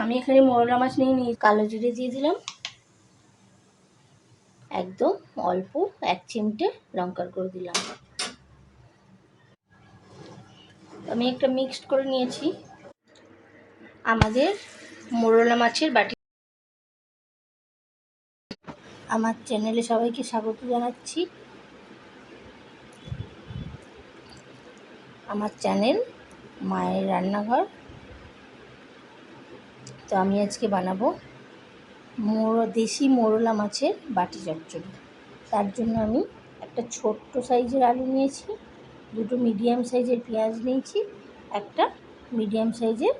আমি এখানে মোরলা মাছ নিয়ে কালো জিরে দিয়ে দিলাম, একদম অল্প 1 চিমটে লঙ্কার গুঁড়ো দিলাম। আমি একটা মিক্সড করে নিয়েছি। আমাদের মোরলা মাছের বাটি। আমার চ্যানেলে সবাইকে স্বাগত জানাচ্ছি। আমার চ্যানেল মায়ের রান্নাঘর। তো আমি আজকে বানাবো দেশি মোরলা মাছের বাটি চচ্চড়ি। তার জন্য আমি একটা ছোট্ট সাইজের আলু নিয়েছি, দুটো মিডিয়াম সাইজের পেঁয়াজ নিয়েছি, একটা মিডিয়াম সাইজের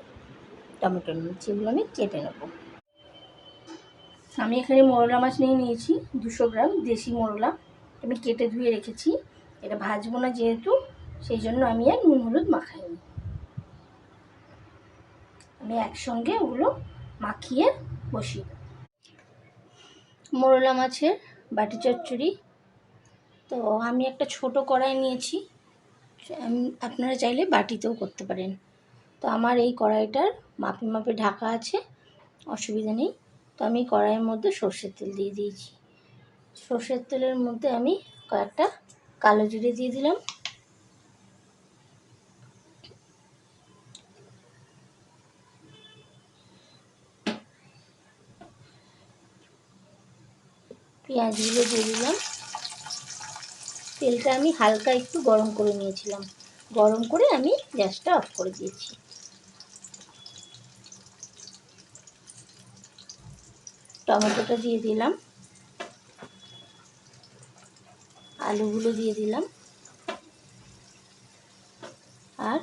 টমেটো নিয়েছি। এগুলো আমি কেটে নেব। আমি এখানে মোরলা মাছ নিয়েছি 200 গ্রাম দেশি মোরলা। আমি কেটে ধুয়ে রেখেছি। এটা ভাজবো না যেহেতু, সেই জন্য আমি আর নুন হলুদ মাখাইনি। আমি একসঙ্গে ওগুলো মাখিয়ে বসিয়ে দেব। মোরলা মাছের বাটি চচ্চড়ি। তো আমি একটা ছোট কড়াই নিয়েছি, আপনারা চাইলে বাটিতেও করতে পারেন। তো আমার এই কড়াইটার মাপে মাপে ঢাকা আছে, অসুবিধা নেই। তো আমি কড়াইয়ের মধ্যে সর্ষের তেল দিয়ে দিয়েছি। সর্ষের তেলের মধ্যে আমি কয়েকটা কালো জিরে দিয়ে দিলাম, পেঁয়াজগুলো দিয়ে দিলাম। তেলটা আমি হালকা একটু গরম করে নিয়েছিলাম, গরম করে আমি গ্যাসটা অফ করে দিয়েছি। টমেটোটা দিয়ে দিলাম, আলুগুলো দিয়ে দিলাম, আর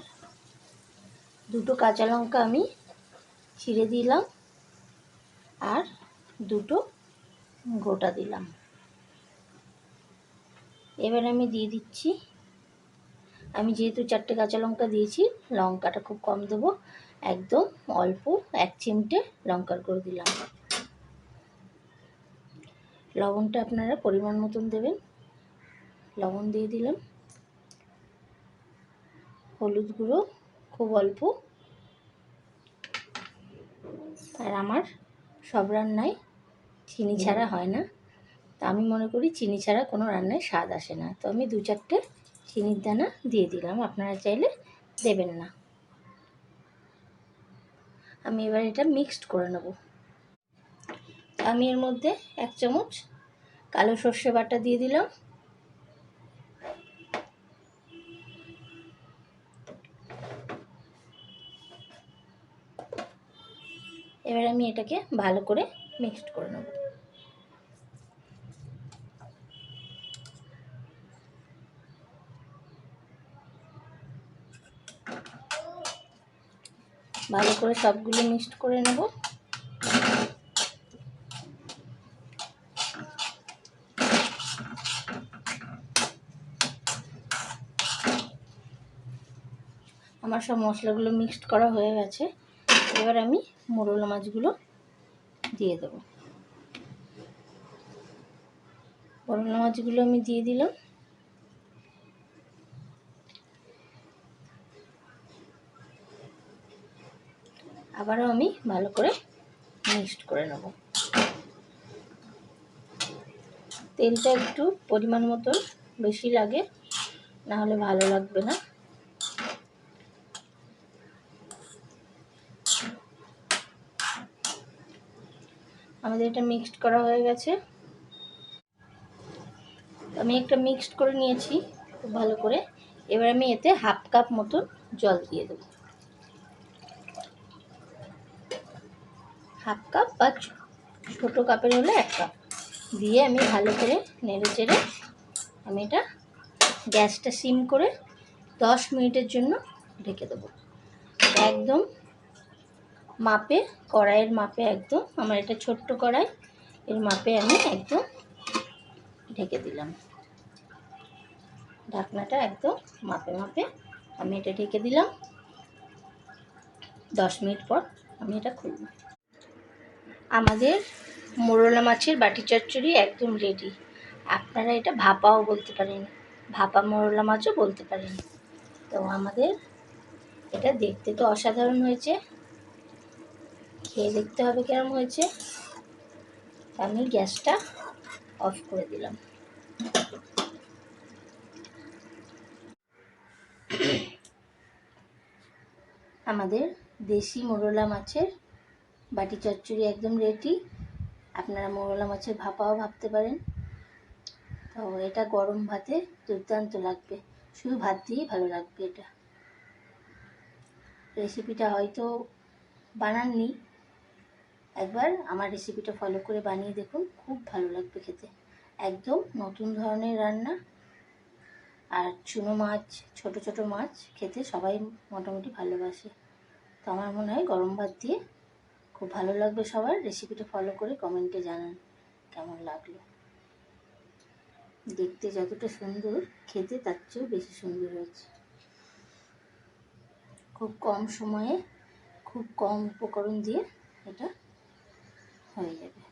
দুটো কাঁচা লঙ্কা আমি ছিঁড়ে দিলাম, আর দুটো গোটা দিলাম। এবার আমি দিয়ে দিচ্ছি, আমি যেহেতু 4টে কাঁচা লঙ্কা দিয়েছি, লঙ্কাটা খুব কম দেবো, একদম অল্প 1 চিমটে লঙ্কার গুঁড়ো দিলাম। লবণটা আপনারা পরিমাণ মতন দেবেন, লবণ দিয়ে দিলাম। হলুদ গুঁড়ো খুব অল্প। আর আমার সব রান্নায় চিনি ছাড়া হয় না, তো আমি মনে করি চিনি ছাড়া কোনো রান্নায় স্বাদ আসে না। তো আমি 2-4টে চিনির দানা দিয়ে দিলাম, আপনারা চাইলে দেবেন না। আমি এবার এটা মিক্সড করে নেব। আমি এর মধ্যে 1 চামচ কালো সর্ষে বাটা দিয়ে দিলাম, এবার আমি এটাকে ভালো করে মিক্সড করে নেব। ভালো করে সবগুলো মিক্সড করে নেব। আমার সব মশলাগুলো মিক্সড করা হয়ে গেছে। এবার আমি মোরলা মাছগুলো দিয়ে দেবো। মোরলা মাছগুলো আমি দিয়ে দিলাম। আবারও আমি ভালো করে মিক্সড করে নেব। তেলটা একটু পরিমাণ মতো বেশি লাগে, না হলে ভালো লাগবে না। আমাদের এটা মিক্সড করা হয়ে গেছে। আমি একটা মিক্সড করে নিয়েছি খুব ভালো করে। এবার আমি এতে 1/2 কাপ মতন জল দিয়ে দেব। 1/2 কাপ বা ছোটো কাপের হলে 1 কাপ দিয়ে আমি ভালো করে নেড়ে চেড়ে আমি এটা গ্যাসটা সিম করে 10 মিনিটের জন্য ঢেকে দেবো। একদম মাপে, কড়াইয়ের মাপে, একদম আমার এটা ছোট্ট কড়াই, এর মাপে আমি একদম ঢেকে দিলাম। ঢাকনাটা একদম মাপে মাপে আমি এটা ঢেকে দিলাম। 10 মিনিট পর আমি এটা খুলব। আমাদের মোরলা মাছের বাটি চচ্চড়ি একদম রেডি। আপনারা এটা ভাপাও বলতে পারেন, ভাপা মোরলা মাছও বলতে পারেন। তো আমাদের এটা দেখতে তো অসাধারণ হয়েছে, খেয়ে দেখতে হবে কেমন হয়েছে। আমি গ্যাসটা অফ করে দিলাম। আমাদের দেশি মোরলা মাছের বাটি চচ্চড়ি একদম রেডি। আপনারা মোরলা মাছের ভাপাও ভাবতে পারেন। তো এটা গরম ভাতে দুর্দান্ত লাগবে, শুধু ভাত দিয়েই ভালো লাগবে এটা। রেসিপিটা হয়তো বানাননি, একবার আমার রেসিপিটা ফলো করে বানিয়ে দেখুন, খুব ভালো লাগবে খেতে। একদম নতুন ধরনের রান্না। আর চুনো মাছ, ছোট ছোট মাছ খেতে সবাই মোটামুটি ভালোবাসে। তো আমার মনে হয় গরম ভাত দিয়ে খুব ভালো লাগবে সবার। রেসিপিটা ফলো করে কমেন্টে জানান কেমন লাগলো। দেখতে যতটা সুন্দর, খেতে তার চেয়েও বেশি সুন্দর হয়েছে। খুব কম সময়ে খুব কম উপকরণ দিয়ে এটা হয়ে যাবে।